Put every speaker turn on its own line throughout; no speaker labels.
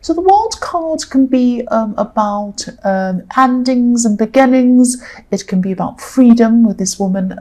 So the World card can be about endings and beginnings. It can be about freedom, with this woman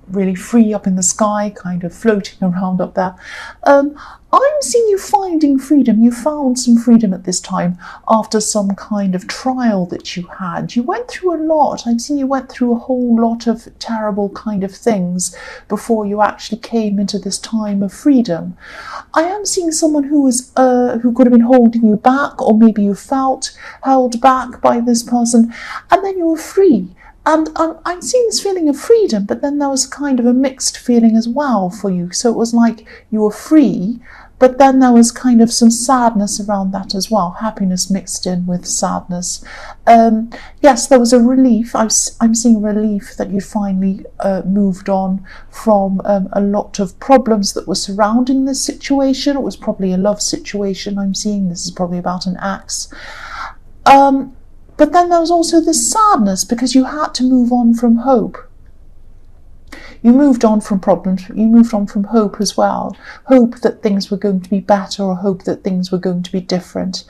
really free up in the sky, kind of floating around up there. I'm seeing you finding freedom. You found some freedom at this time after some kind of trial that you had. You went through a lot. I'm seeing you went through a whole lot of terrible kind of things before you actually came into this time of freedom. I am seeing someone who could have been holding you back, or maybe you felt held back by this person, and then you were free. And I'm seeing this feeling of freedom, but then there was kind of a mixed feeling as well for you. So it was like you were free, but then there was kind of some sadness around that as well, happiness mixed in with sadness. Yes, there was a relief. I'm seeing relief that you finally moved on from a lot of problems that were surrounding this situation. It was probably a love situation I'm seeing. This is probably about an ex. But then there was also this sadness because you had to move on from hope. You moved on from problems, you moved on from hope as well. Hope that things were going to be better, or hope that things were going to be different.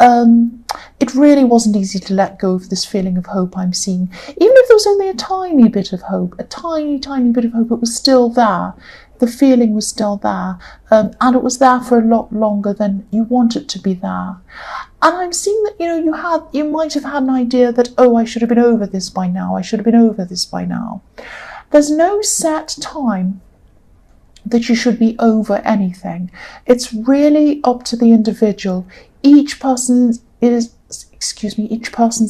It really wasn't easy to let go of this feeling of hope I'm seeing. Even if there was only a tiny bit of hope, a tiny, tiny bit of hope, it was still there. The feeling was still there, and it was there for a lot longer than you wanted to be there. And I'm seeing that, you might have had an idea that, oh, I should have been over this by now. I should have been over this by now. There's no set time that you should be over anything. It's really up to the individual. Each person's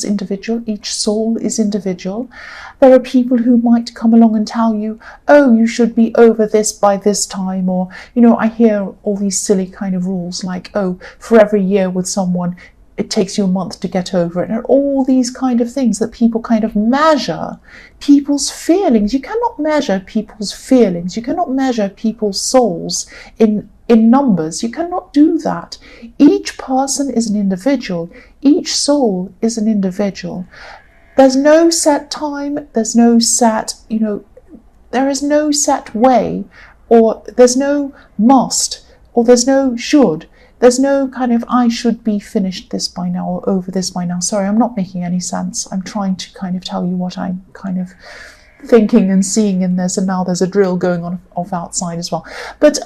individual. Each soul is individual. There are people who might come along and tell you, oh, you should be over this by this time. Or, I hear all these silly kind of rules like, oh, for every year with someone, it takes you a month to get over it. And all these kind of things that people kind of measure people's feelings. You cannot measure people's feelings. You cannot measure people's souls in numbers. You cannot do that. Each person is an individual. Each soul is an individual. There's no set time. There's no set, there is no set way, or there's no must, or there's no should. There's no kind of, I should be finished this by now, or over this by now. Sorry, I'm not making any sense. I'm trying to kind of tell you what I'm kind of thinking and seeing in this, and now there's a drill going on off outside as well. But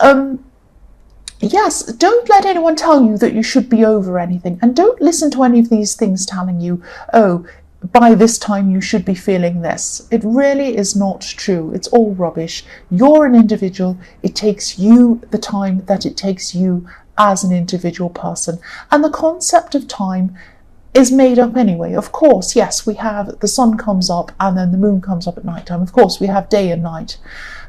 yes, don't let anyone tell you that you should be over anything, and don't listen to any of these things telling you, oh, by this time you should be feeling this. It really is not true. It's all rubbish. You're an individual. It takes you the time that it takes you as an individual person. And the concept of time is made up anyway. Of course, yes, we have the sun comes up and then the moon comes up at night time. Of course, we have day and night.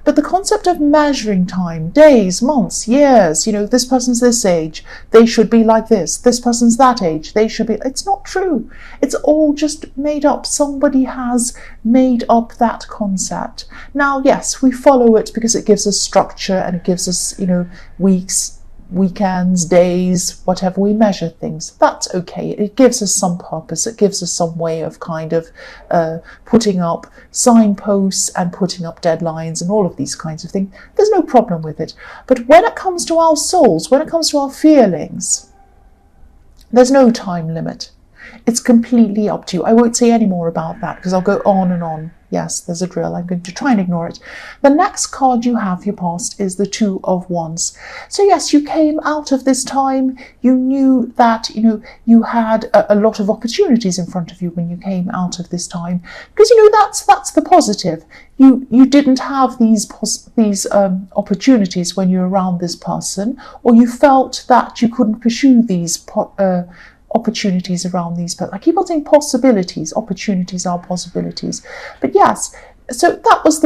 But the concept of measuring time, days, months, years, this person's this age, they should be like this. This person's that age, they should be. It's not true. It's all just made up. Somebody has made up that concept. Now, yes, we follow it because it gives us structure and it gives us, weeks, weekends, days, whatever. We measure things. That's okay. It gives us some purpose. It gives us some way of kind of putting up signposts and putting up deadlines and all of these kinds of things. There's no problem with it. But when it comes to our souls, when it comes to our feelings, there's no time limit. It's completely up to you. I won't say any more about that because I'll go on and on. Yes, there's a drill. I'm going to try and ignore it. The next card you have, your past, is the Two of Wands. So yes, you came out of this time. You knew that, you had a lot of opportunities in front of you when you came out of this time. Because, that's the positive. You didn't have these opportunities when you were around this person, or you felt that you couldn't pursue these opportunities around these, but I keep on saying possibilities. Opportunities are possibilities. But yes, so that was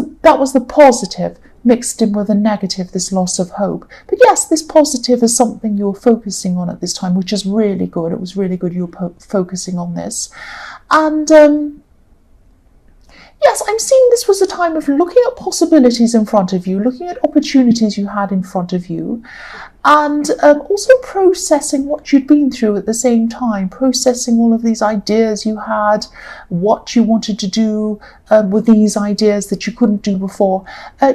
the positive mixed in with a negative, this loss of hope. But yes, this positive is something you're focusing on at this time, which is really good. It was really good you were focusing on this. And yes, I'm seeing this was a time of looking at possibilities in front of you, looking at opportunities you had in front of you, and also processing what you'd been through at the same time, processing all of these ideas you had, what you wanted to do with these ideas that you couldn't do before.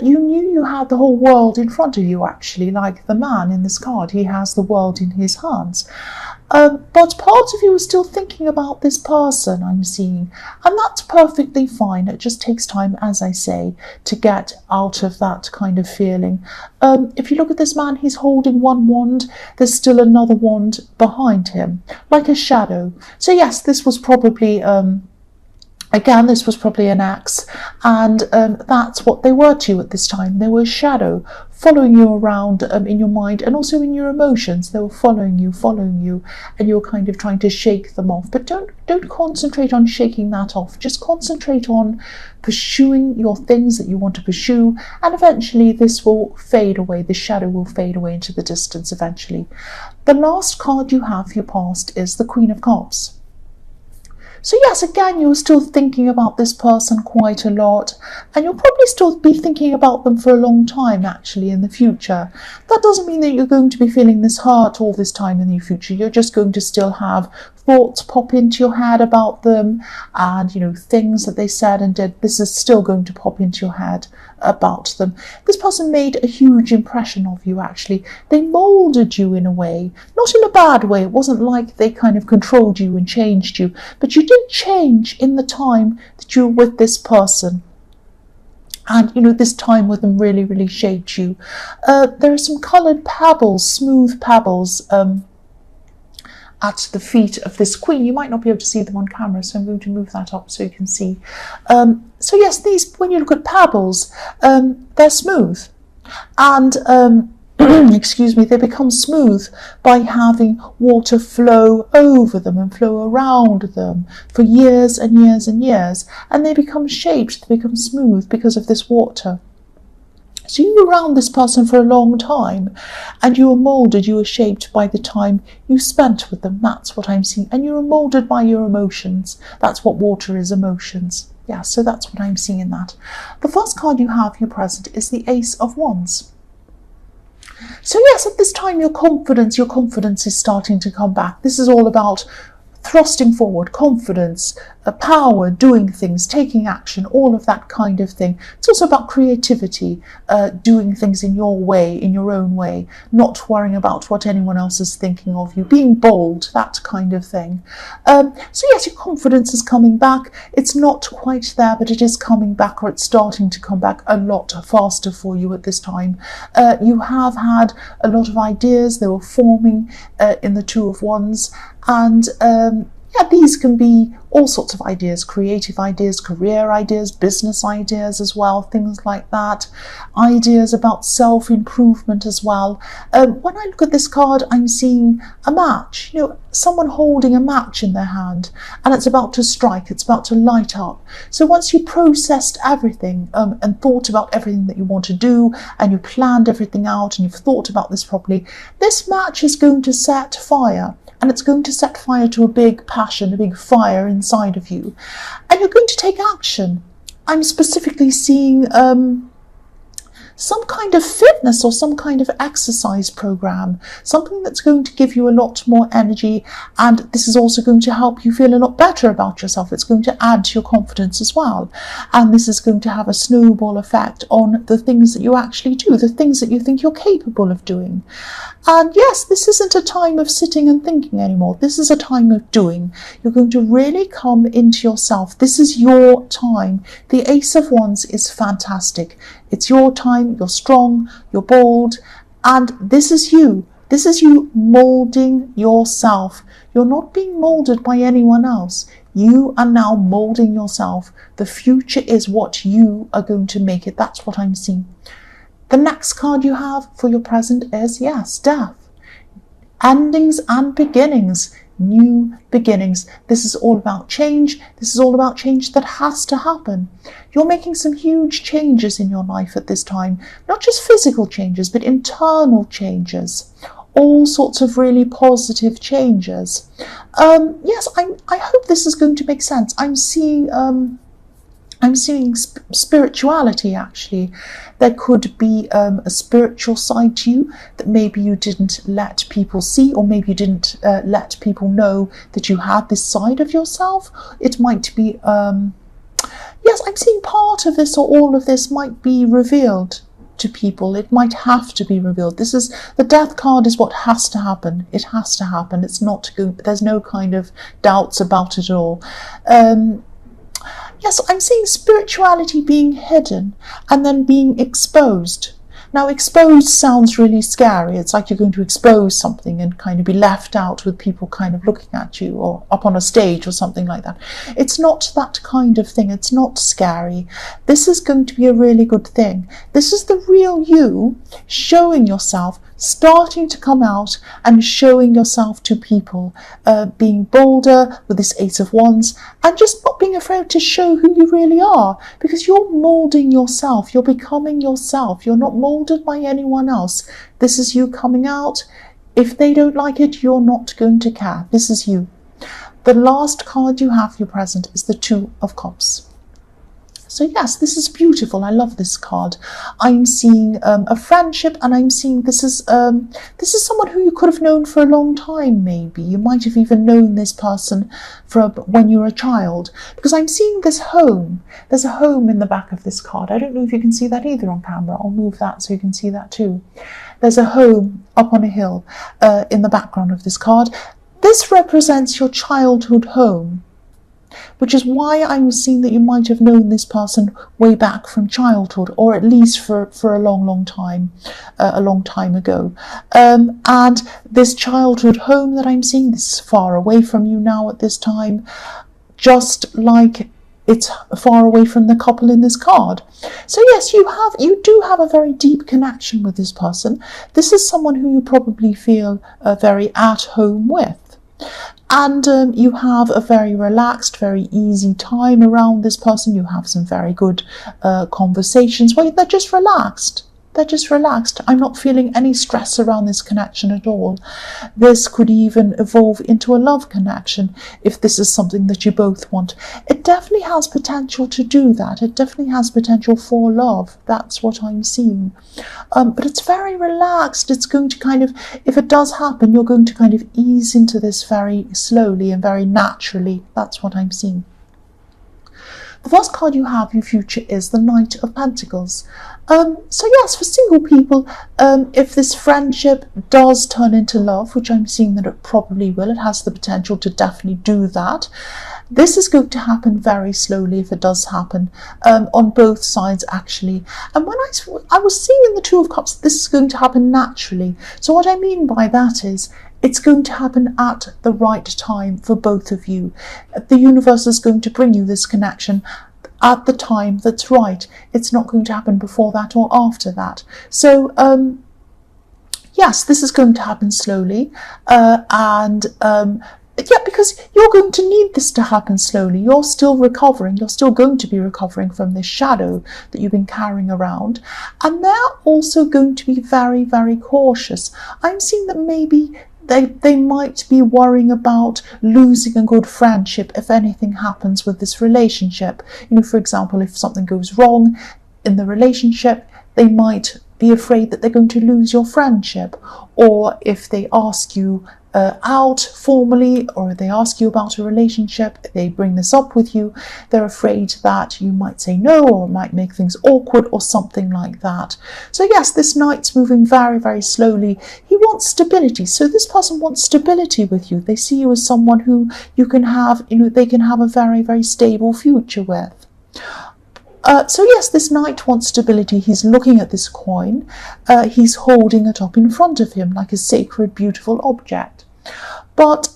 You knew you had the whole world in front of you, actually, like the man in this card. He has the world in his hands. But part of you is still thinking about this person, I'm seeing, and that's perfectly fine. It just takes time, as I say, to get out of that kind of feeling. If you look at this man, he's holding one wand. There's still another wand behind him, like a shadow. So yes, this was probably again, this was probably an axe, and that's what they were to you at this time. They were a shadow following you around in your mind and also in your emotions. They were following you, and you're kind of trying to shake them off. But don't concentrate on shaking that off. Just concentrate on pursuing your things that you want to pursue, and eventually this will fade away. The shadow will fade away into the distance eventually. The last card you have for your past is the Queen of Cups. So yes, again, you're still thinking about this person quite a lot, and you'll probably still be thinking about them for a long time, actually, in the future. That doesn't mean that you're going to be feeling this hurt all this time in the future. You're just going to still have thoughts pop into your head about them, and, you know, things that they said and did. This is still going to pop into your head about them. This person made a huge impression of you, actually. They molded you in a way, not in a bad way. It wasn't like they kind of controlled you and changed you, but you did change in the time that you were with this person. And, you know, this time with them really, really shaped you. There are some coloured pebbles, smooth pebbles, at the feet of this queen. You might not be able to see them on camera, so I'm going to move that up so you can see. So yes, these, when you look at pebbles, they're smooth, and excuse me, they become smooth by having water flow over them and flow around them for years and years and years, and they become shaped, they become smooth because of this water. So you were around this person for a long time, and you were moulded, you were shaped by the time you spent with them. That's what I'm seeing. And you were moulded by your emotions. That's what water is, emotions. Yeah, so that's what I'm seeing in that. The first card you have here present is the Ace of Wands. So yes, at this time your confidence is starting to come back. This is all about thrusting forward, confidence, power, doing things, taking action, all of that kind of thing. It's also about creativity, doing things in your way, in your own way, not worrying about what anyone else is thinking of you, being bold, that kind of thing. So yes, your confidence is coming back. It's not quite there, but it is coming back, or it's starting to come back a lot faster for you at this time. You have had a lot of ideas. They were forming in the Two of Wands, and yeah, these can be all sorts of ideas, creative ideas, career ideas, business ideas as well, things like that. Ideas about self-improvement as well. When I look at this card, I'm seeing a match, you know, someone holding a match in their hand, and it's about to strike, it's about to light up. So once you processed everything and thought about everything that you want to do, and you planned everything out, and you've thought about this properly, this match is going to set fire. And it's going to set fire to a big passion, a big fire inside of you. And you're going to take action. I'm specifically seeing some kind of fitness or some kind of exercise program, something that's going to give you a lot more energy, and this is also going to help you feel a lot better about yourself. It's going to add to your confidence as well, and this is going to have a snowball effect on the things that you actually do, the things that you think you're capable of doing. And yes, this isn't a time of sitting and thinking anymore. This is a time of doing. You're going to really come into yourself. This is your time. The Ace of Wands is fantastic. It's your time. You're strong, you're bold, and this is you. This is you moulding yourself. You're not being moulded by anyone else. You are now moulding yourself. The future is what you are going to make it. That's what I'm seeing. The next card you have for your present is, yes, Death. Endings and beginnings. New beginnings. This is all about change. This is all about change that has to happen. You're making some huge changes in your life at this time. Not just physical changes, but internal changes. All sorts of really positive changes. Yes, I hope this is going to make sense. I'm seeing spirituality, actually. There could be a spiritual side to you that maybe you didn't let people see, or maybe you didn't let people know that you had this side of yourself. It might be, yes, I'm seeing part of this or all of this might be revealed to people. It might have to be revealed. This is the Death card is what has to happen. It has to happen. It's not good. There's no kind of doubts about it at all. Yes, I'm seeing spirituality being hidden and then being exposed. Now, exposed sounds really scary. It's like you're going to expose something and kind of be left out with people kind of looking at you, or up on a stage or something like that. It's not that kind of thing. It's not scary. This is going to be a really good thing. This is the real you showing yourself, starting to come out and showing yourself to people, being bolder with this Ace of Wands, and just not being afraid to show who you really are, because you're molding yourself, you're becoming yourself, you're not molded by anyone else. This is you coming out. If they don't like it, you're not going to care. This is you. The last card you have, your present, is the Two of Cups. So yes, this is beautiful. I love this card. I'm seeing a friendship, and I'm seeing this is someone who you could have known for a long time. Maybe you might have even known this person from when you were a child, because I'm seeing this home. There's a home in the back of this card. I don't know if you can see that either on camera. I'll move that so you can see that too. There's a home up on a hill in the background of this card. This represents your childhood home, which is why I'm seeing that you might have known this person way back from childhood, or at least for a long time ago. And this childhood home that I'm seeing, this is far away from you now at this time, just like it's far away from the couple in this card. So yes, you do have a very deep connection with this person. This is someone who you probably feel very at home with. And you have a very relaxed, very easy time around this person. You have some very good conversations where they're just relaxed. They're just relaxed. I'm not feeling any stress around this connection at all. This could even evolve into a love connection if this is something that you both want. It definitely has potential to do that. It definitely has potential for love. That's what I'm seeing. But it's very relaxed. It's going to kind of, if it does happen, you're going to kind of ease into this very slowly and very naturally. That's what I'm seeing. The first card you have, your future, is the Knight of Pentacles. So yes, for single people, if this friendship does turn into love, which I'm seeing that it probably will, it has the potential to definitely do that. This is going to happen very slowly if it does happen, on both sides actually. And when I was seeing in the Two of Cups, this is going to happen naturally. So what I mean by that is, it's going to happen at the right time for both of you. The universe is going to bring you this connection at the time that's right. It's not going to happen before that or after that. So yes, this is going to happen slowly, yeah, because you're going to need this to happen slowly. You're still recovering. You're still going to be recovering from this shadow that you've been carrying around. And they're also going to be very, very cautious. I'm seeing that maybe they might be worrying about losing a good friendship if anything happens with this relationship. You know, for example, if something goes wrong in the relationship, they might be afraid that they're going to lose your friendship. Or if they ask you out formally, or they ask you about a relationship, they bring this up with you, they're afraid that you might say no, or might make things awkward or something like that. So yes, this Knight's moving very, very slowly. He wants stability. So this person wants stability with you. They see you as someone who you can have, they can have a very, very stable future with. So yes, this Knight wants stability. He's looking at this coin. He's holding it up in front of him like a sacred, beautiful object. But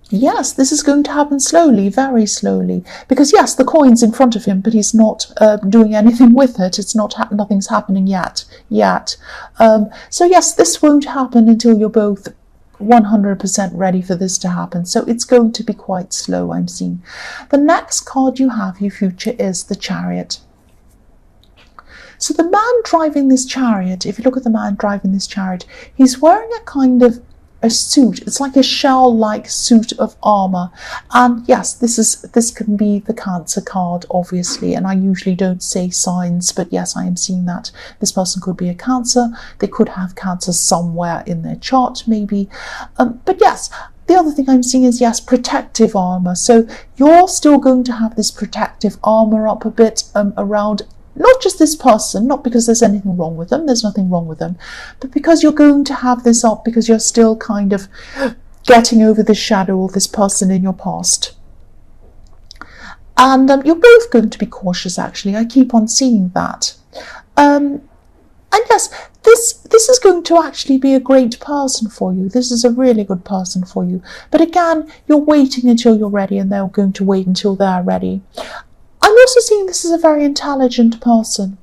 yes, this is going to happen slowly, very slowly. Because yes, the coin's in front of him, but he's not doing anything with it. It's not nothing's happening yet. So yes, this won't happen until you're both 100% ready for this to happen. So it's going to be quite slow, I'm seeing. The next card you have, your future, is the Chariot. So the man driving this chariot, if you look at the man driving this chariot, he's wearing a kind of a suit. It's like a shell-like suit of armor. And yes, this can be the Cancer card, obviously, and I usually don't say signs, but yes, I am seeing that this person could be a Cancer. They could have Cancer somewhere in their chart, maybe. But yes, the other thing I'm seeing is, yes, protective armor. So you're still going to have this protective armor up a bit around Not just this person, not because there's anything wrong with them, there's nothing wrong with them, but because you're going to have this up, because you're still kind of getting over this shadow of this person in your past. And you're both going to be cautious, actually. I keep on seeing that. And yes, this is going to actually be a great person for you. This is a really good person for you. But again, you're waiting until you're ready, and they're going to wait until they're ready. I'm also seeing this as a very intelligent person.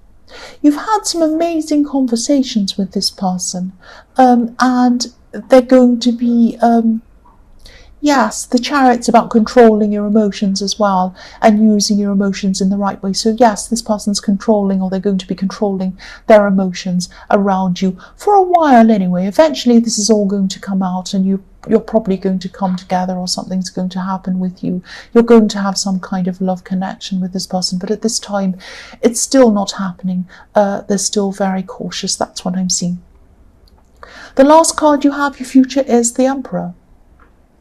You've had some amazing conversations with this person, and they're going to be, yes, the Chariot's about controlling your emotions as well, and using your emotions in the right way. So yes, this person's controlling, or they're going to be controlling their emotions around you for a while anyway. Eventually this is all going to come out, and you're probably going to come together, or something's going to happen with you. You're going to have some kind of love connection with this person, but at this time it's still not happening. They're still very cautious. That's what I'm seeing. The last card you have, your future, is the Emperor.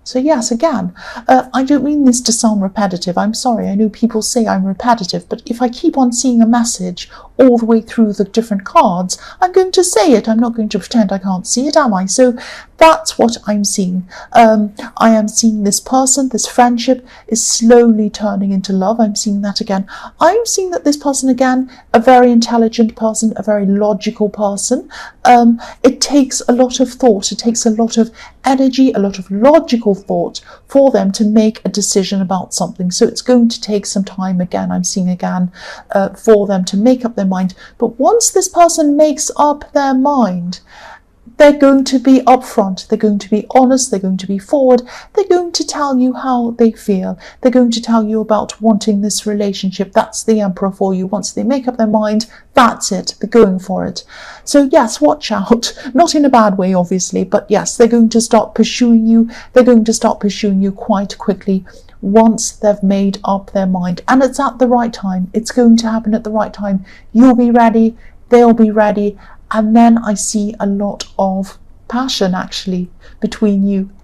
So yes, again, I don't mean this to sound repetitive. I'm sorry, I know people say I'm repetitive, but if I keep on seeing a message all the way through the different cards, I'm going to say it. I'm not going to pretend I can't see it, am I? So that's what I'm seeing. I am seeing this person, this friendship is slowly turning into love. I'm seeing that again. I'm seeing that this person, again, a very intelligent person, a very logical person. It takes a lot of thought. It takes a lot of energy, a lot of logical thought for them to make a decision about something. So it's going to take some time, again, I'm seeing again, for them to make up their mind. But once this person makes up their mind, they're going to be upfront, they're going to be honest, they're going to be forward, they're going to tell you how they feel, they're going to tell you about wanting this relationship. That's the Emperor for you. Once they make up their mind, that's it, they're going for it. So yes, watch out, not in a bad way obviously, but yes, they're going to start pursuing you, they're going to start pursuing you quite quickly once they've made up their mind, and it's at the right time. It's going to happen at the right time. You'll be ready, they'll be ready. And then I see a lot of passion actually between you